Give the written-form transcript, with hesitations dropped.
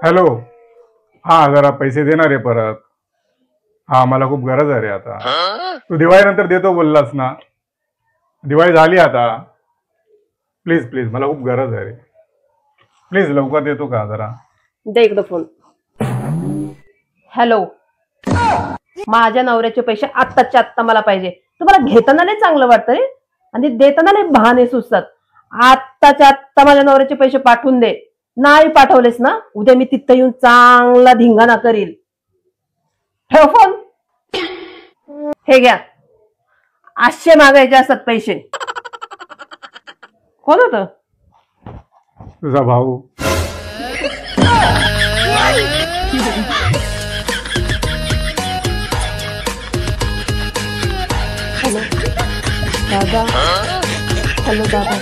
Hello. हा जरा पैसे देणार आहे परत. हा मला खूप गरज आहे रे आता. तू दिवाळीनंतर देतो बोललास ना. दिवाळी झाली आता. प्लीज प्लीज मला खूप गरज आहे रे. प्लीज लवकर देतो का जरा. दे इकडं फोन. हॅलो. माझ्या नवऱ्याचे पैसे आत्ताच्या आत्ता मला पाहिजे. तुम्हाला घेताना नाही चांगलं वाटतं रे आणि देताना नाही बहाणे सुचतात. आत्ताच्या आत्ता माझ्या नवऱ्याचे पैसे पाठवून दे. नाही पाठवलेस ना उद्या मी तिथं येऊन चांगला धिंगाणा करील. ठेव फोन. हे घ्या. 800 मागायचे असतात पैसे. कोण होतं? तुझा भाऊ. हॅलो दादा. हॅलो दादा.